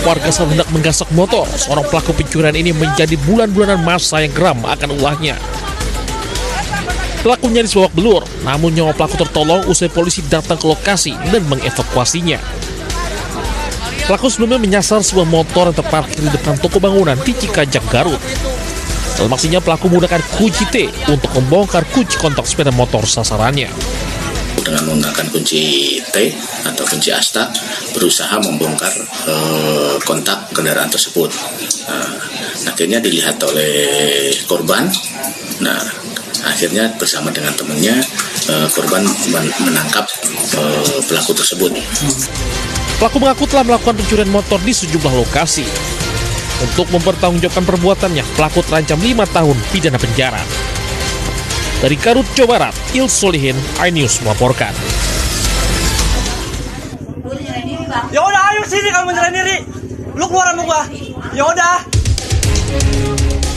warga saat hendak menggasak motor. Seorang pelaku pencurian ini menjadi bulan-bulanan masa yang geram akan ulahnya. Pelaku nyaris babak belur, namun nyawa pelaku tertolong usai polisi datang ke lokasi dan mengevakuasinya. Pelaku sebelumnya menyasar sebuah motor yang terparkir di depan toko bangunan di Cikajang, Garut. Dalam aksinya, pelaku menggunakan kunci T untuk membongkar kunci kontak sepeda motor sasarannya. Dengan menggunakan kunci T atau kunci asta, berusaha membongkar kontak kendaraan tersebut. Akhirnya dilihat oleh korban. Akhirnya bersama dengan temannya, korban menangkap pelaku tersebut. Pelaku mengaku telah melakukan pencurian motor di sejumlah lokasi. Untuk mempertanggungjawabkan perbuatannya, pelaku terancam 5 tahun pidana penjara. Dari Garut, Jawa Barat, Il Solihin, iNews melaporkan. Ya udah, ayo sini kamu menyerah diri. Lu keluar sama gua. Ya udah.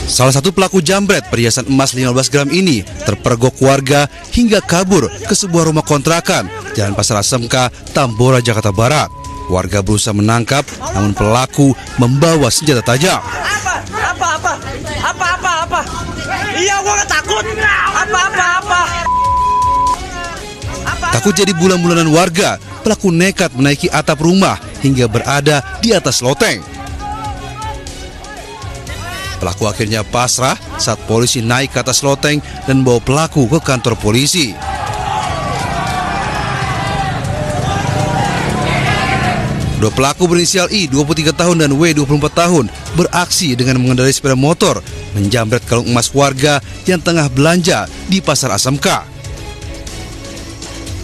Salah satu pelaku jambret perhiasan emas 15 gram ini terpergok warga hingga kabur ke sebuah rumah kontrakan Jalan Pasar Asmk, Tambora, Jakarta Barat. Warga berusaha menangkap, namun pelaku membawa senjata tajam. Apa? Iya, gua gak takut. Apa? Takut jadi bulan-bulanan warga, pelaku nekat menaiki atap rumah hingga berada di atas loteng. Pelaku akhirnya pasrah saat polisi naik ke atas loteng dan membawa pelaku ke kantor polisi. Dua pelaku berinisial I, 23 tahun, dan W, 24 tahun, beraksi dengan mengendarai sepeda motor, menjambret kalung emas warga yang tengah belanja di Pasar Asmk.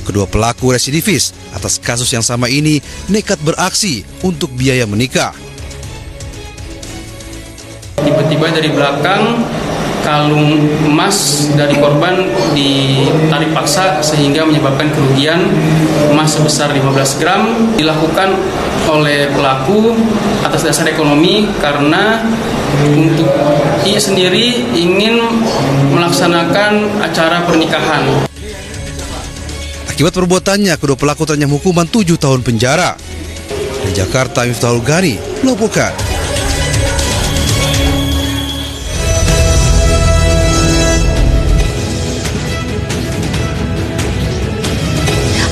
Kedua pelaku residivis atas kasus yang sama ini nekat beraksi untuk biaya menikah. Tiba-tiba dari belakang kalung emas dari korban ditarik paksa sehingga menyebabkan kerugian emas sebesar 15 gram dilakukan oleh pelaku atas dasar ekonomi karena untuk I sendiri ingin melaksanakan acara pernikahan. Akibat perbuatannya, kedua pelaku terancam hukuman 7 tahun penjara. Dari Jakarta, Miftahul Ghani melaporkan.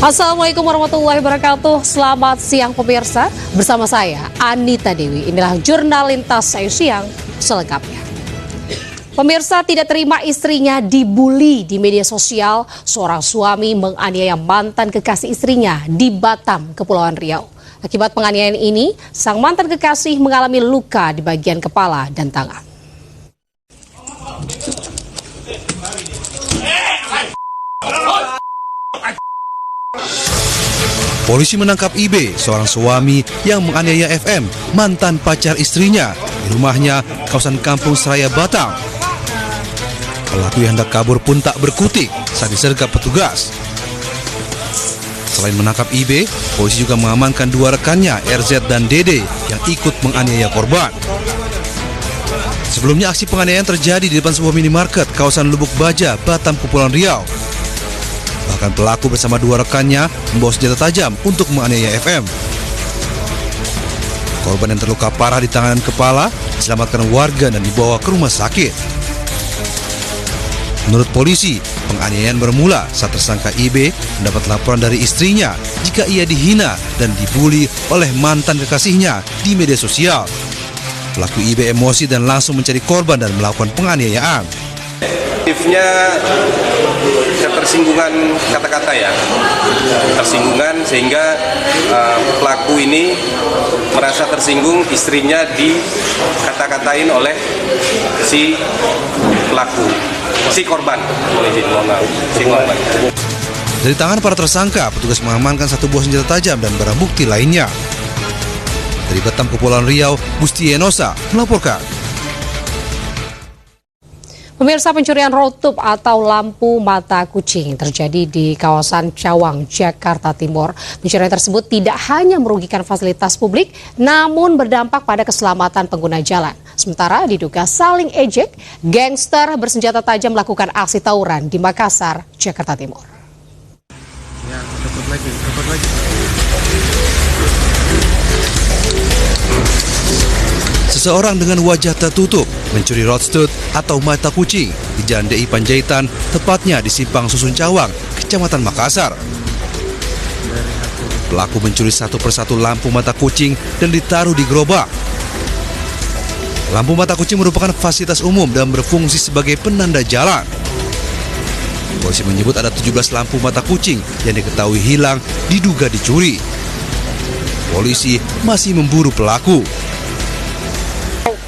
Assalamualaikum warahmatullahi wabarakatuh. Selamat siang pemirsa. Bersama saya Anita Dewi. Inilah Jurnal Lintas Ayu Siang selengkapnya. Pemirsa, tidak terima istrinya dibully di media sosial, seorang suami menganiaya mantan kekasih istrinya di Batam, Kepulauan Riau. Akibat penganiayaan ini, sang mantan kekasih mengalami luka di bagian kepala dan tangan. Polisi menangkap IB, seorang suami yang menganiaya FM, mantan pacar istrinya, di rumahnya kawasan Kampung Seraya, Batam. Pelaku yang hendak kabur pun tak berkutik saat disergap petugas. Selain menangkap IB, polisi juga mengamankan dua rekannya, RZ dan Dede, yang ikut menganiaya korban. Sebelumnya aksi penganiayaan terjadi di depan sebuah minimarket kawasan Lubuk Baja, Batam, Kepulauan Riau. Bahkan pelaku bersama dua rekannya membawa senjata tajam untuk menganiaya FM. Korban yang terluka parah di tangan dan kepala diselamatkan warga dan dibawa ke rumah sakit. Menurut polisi, penganiayaan bermula saat tersangka IB mendapat laporan dari istrinya jika ia dihina dan dibully oleh mantan kekasihnya di media sosial. Pelaku IB emosi dan langsung mencari korban dan melakukan penganiayaan. Motifnya ketersinggungan kata-kata ya, tersinggungan sehingga pelaku ini merasa tersinggung istrinya dikata-katain oleh si pelaku, si korban. Dari tangan para tersangka, petugas mengamankan satu buah senjata tajam dan barang bukti lainnya. Dari Batam, Kepulauan Riau, Gusti Enosa melaporkan. Pemirsa, pencurian rotop atau lampu mata kucing terjadi di kawasan Cawang, Jakarta Timur. Pencurian tersebut tidak hanya merugikan fasilitas publik, namun berdampak pada keselamatan pengguna jalan. Sementara diduga saling ejek, gangster bersenjata tajam melakukan aksi tawuran di Makassar, Jakarta Timur. Ya, dapat lagi. Seseorang dengan wajah tertutup mencuri roadstud atau mata kucing di Jalan DI Panjaitan, tepatnya di Simpang Susun Cawang, Kecamatan Makassar. Pelaku mencuri satu persatu lampu mata kucing dan ditaruh di gerobak. Lampu mata kucing merupakan fasilitas umum dan berfungsi sebagai penanda jalan. Polisi menyebut ada 17 lampu mata kucing yang diketahui hilang diduga dicuri. Polisi masih memburu pelaku.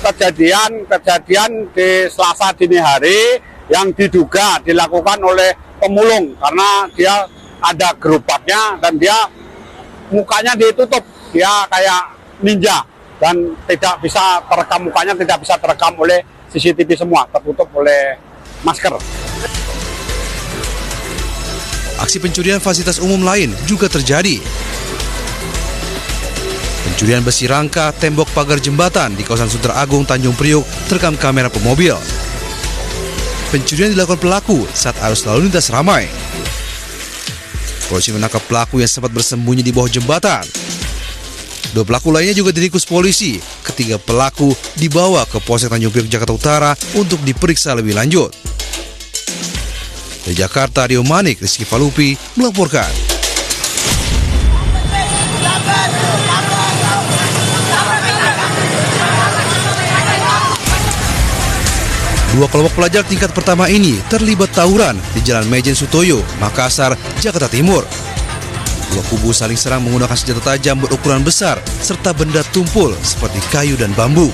Kejadian di Selasa dini hari yang diduga dilakukan oleh pemulung karena dia ada gerobaknya dan dia mukanya ditutup, dia kayak ninja dan tidak bisa terekam, mukanya tidak bisa terekam oleh CCTV semua, tertutup oleh masker. Aksi pencurian fasilitas umum lain juga terjadi. Pencurian besi rangka tembok pagar jembatan di kawasan Sunter Agung, Tanjung Priok terekam kamera pemobil. Pencurian dilakukan pelaku saat arus lalu lintas ramai. Polisi menangkap pelaku yang sempat bersembunyi di bawah jembatan. 2 pelaku lainnya juga diringkus polisi. Ketiga pelaku dibawa ke Polsek Tanjung Priok, Jakarta Utara untuk diperiksa lebih lanjut. Dari Jakarta, Rio Manik, Rizky Falupi melaporkan. Dua kelompok pelajar tingkat pertama ini terlibat tawuran di Jalan Mejen Sutoyo, Makassar, Jakarta Timur. Dua kubu saling serang menggunakan senjata tajam berukuran besar serta benda tumpul seperti kayu dan bambu.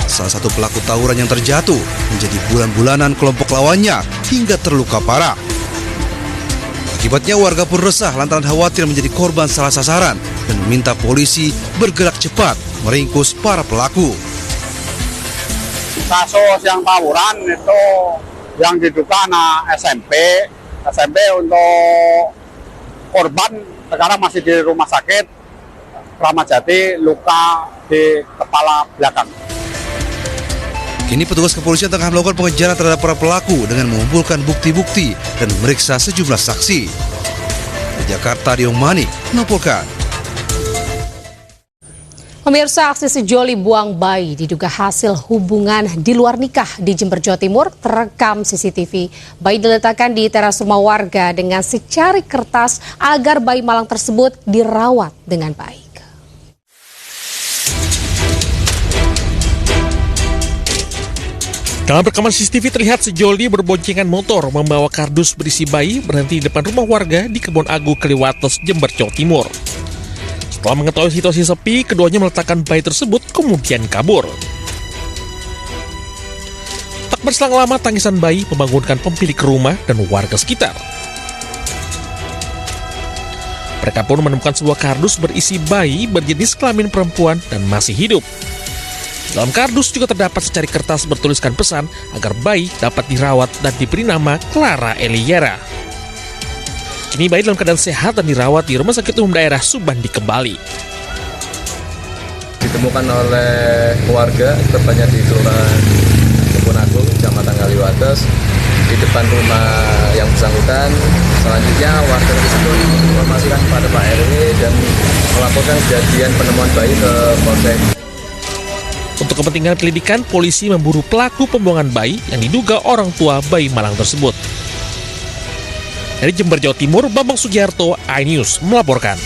Salah satu pelaku tawuran yang terjatuh menjadi bulan-bulanan kelompok lawannya hingga terluka parah. Akibatnya warga pun resah lantaran khawatir menjadi korban salah sasaran dan meminta polisi bergerak cepat meringkus para pelaku. Kasus yang tawuran itu yang diduga anak SMP untuk korban sekarang masih di rumah sakit Kramat Jati, luka di kepala belakang. Kini petugas kepolisian tengah melakukan pengejaran terhadap para pelaku dengan mengumpulkan bukti-bukti dan memeriksa sejumlah saksi. Di Jakarta, Rio Manik melaporkan. Pemirsa, aksi sejoli buang bayi diduga hasil hubungan di luar nikah di Jember, Jawa Timur terekam CCTV. Bayi diletakkan di teras rumah warga dengan secari kertas agar bayi malang tersebut dirawat dengan baik. Dalam rekaman CCTV terlihat sejoli berboncengan motor membawa kardus berisi bayi berhenti di depan rumah warga di Kebon Agung, Kaliwates, Jember, Jawa Timur. Setelah mengetahui situasi sepi, keduanya meletakkan bayi tersebut kemudian kabur. Tak berselang lama, tangisan bayi membangunkan pemilik rumah dan warga sekitar. Mereka pun menemukan sebuah kardus berisi bayi berjenis kelamin perempuan dan masih hidup. Dalam kardus juga terdapat secari kertas bertuliskan pesan agar bayi dapat dirawat dan diberi nama Clara Eliera. Kini bayi dalam keadaan sehat dan dirawat di Rumah Sakit Umum Daerah Subandi, Kembali. Ditemukan oleh warga, tepatnya di Kelurahan Kebon Agung, Kecamatan Kaliwates, di depan rumah yang bersangkutan. Selanjutnya warga tersebut menginformasikan kepada Pak RW dan melaporkan kejadian penemuan bayi ke Polsek. Untuk kepentingan penyelidikan, polisi memburu pelaku pembuangan bayi yang diduga orang tua bayi malang tersebut. Dari Jember, Jawa Timur, Bambang Sugiharto, iNews melaporkan.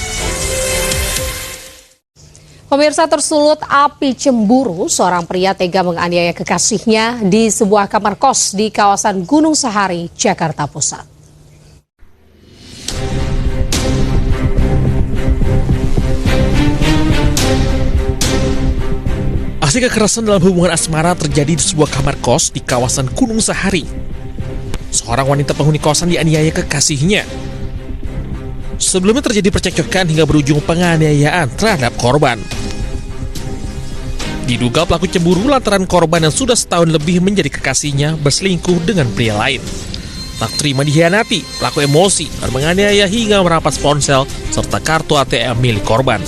Pemirsa, tersulut api cemburu, seorang pria tega menganiaya kekasihnya di sebuah kamar kos di kawasan Gunung Sahari, Jakarta Pusat. Aksi kekerasan dalam hubungan asmara terjadi di sebuah kamar kos di kawasan Gunung Sahari. Seorang wanita penghuni kosan dianiaya kekasihnya. Sebelumnya terjadi percekcokan hingga berujung penganiayaan terhadap korban. Diduga pelaku cemburu lantaran korban yang sudah setahun lebih menjadi kekasihnya berselingkuh dengan pria lain. Tak terima dikhianati, pelaku emosi dan menganiaya hingga merampas ponsel serta kartu ATM milik korban.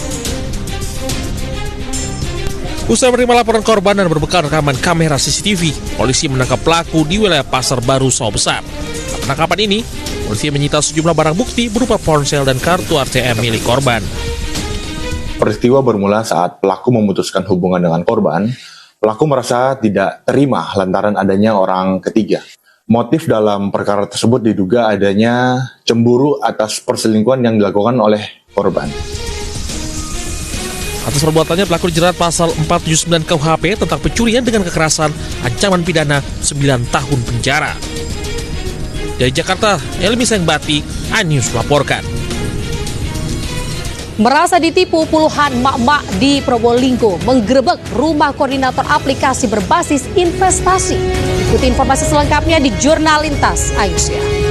Usai menerima laporan korban dan berbekal rekaman kamera CCTV, polisi menangkap pelaku di wilayah Pasar Baru, Sawah Besar. Dalam penangkapan ini, polisi menyita sejumlah barang bukti berupa ponsel dan kartu ATM milik korban. Peristiwa bermula saat pelaku memutuskan hubungan dengan korban. Pelaku merasa tidak terima lantaran adanya orang ketiga. Motif dalam perkara tersebut diduga adanya cemburu atas perselingkuhan yang dilakukan oleh korban. Atas perbuatannya pelaku dijerat pasal 479 KUHP tentang pencurian dengan kekerasan, ancaman pidana 9 tahun penjara. Dari Jakarta, Helmi Sengbati, iNews melaporkan. Merasa ditipu, puluhan emak-emak di Probolinggo menggerebek rumah koordinator aplikasi berbasis investasi. Ikuti informasi selengkapnya di Jurnal Lintas Aisyah.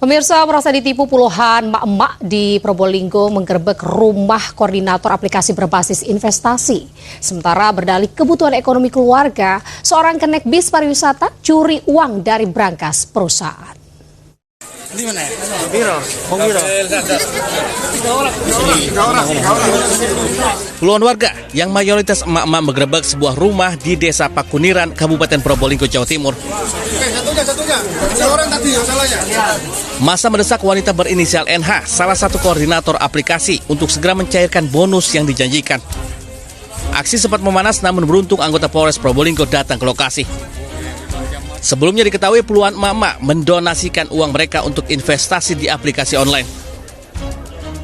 Pemirsa, merasa ditipu, puluhan emak-emak di Probolinggo menggerebek rumah koordinator aplikasi berbasis investasi. Sementara berdalih kebutuhan ekonomi keluarga, seorang kenek bis pariwisata curi uang dari brankas perusahaan. Puluhan warga yang mayoritas emak-emak menggerebek sebuah rumah di Desa Pakuniran, Kabupaten Probolinggo, Jawa Timur. Masa mendesak wanita berinisial NH, salah satu koordinator aplikasi, untuk segera mencairkan bonus yang dijanjikan. Aksi sempat memanas, namun beruntung anggota Polres Probolinggo datang ke lokasi. Sebelumnya diketahui puluhan emak-emak mendonasikan uang mereka untuk investasi di aplikasi online.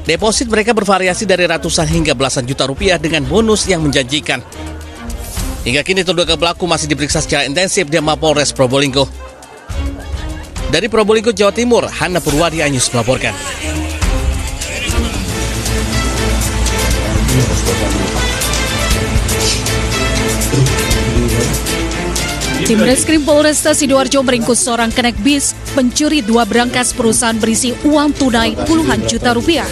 Deposit mereka bervariasi dari ratusan hingga belasan juta rupiah dengan bonus yang menjanjikan. Hingga kini terduga pelaku masih diperiksa secara intensif di Mapolres Probolinggo. Dari Probolinggo, Jawa Timur, Hana Purwadi, iNews melaporkan. Tim Reskrim Polresta Sidoarjo meringkus seorang kenek bis pencuri 2 brankas perusahaan berisi uang tunai puluhan juta rupiah.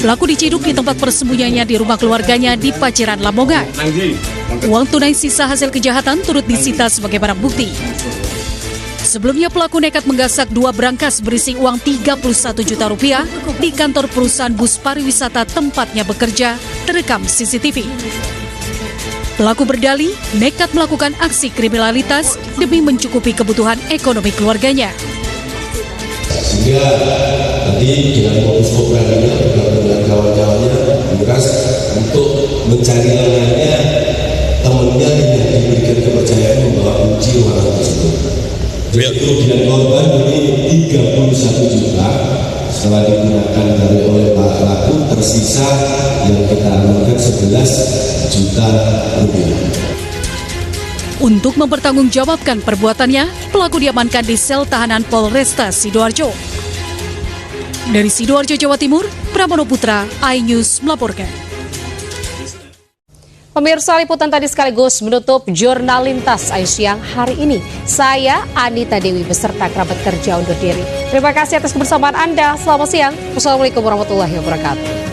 Pelaku diciduk di tempat persembunyiannya di rumah keluarganya di Paciran, Lamongan. Uang tunai sisa hasil kejahatan turut disita sebagai barang bukti. Sebelumnya pelaku nekat menggasak 2 brankas berisi uang 31 juta rupiah di kantor perusahaan bus pariwisata tempatnya bekerja, terekam CCTV. Pelaku berdalih nekat melakukan aksi kriminalitas demi mencukupi kebutuhan ekonomi keluarganya. Sehingga tadi dengan modus operandinya bergabung dengan kawan-kawannya bergegas untuk mencari lengannya temannya yang diberikan kepercayaan membawa uji uang tersebut. Jadi kerugian korban ini 31 juta. Setelah digunakan oleh Pak pelaku, tersisa yang kita amankan 11 juta rupiah. Untuk mempertanggungjawabkan perbuatannya, pelaku diamankan di sel tahanan Polresta Sidoarjo. Dari Sidoarjo, Jawa Timur, Pramono Putra, iNews melaporkan. Pemirsa, liputan tadi sekaligus menutup Jurnal Lintas Aisyah hari ini. Saya Anita Dewi beserta kerabat kerja undur diri. Terima kasih atas kebersamaan Anda. Selamat siang. Wassalamualaikum warahmatullahi wabarakatuh.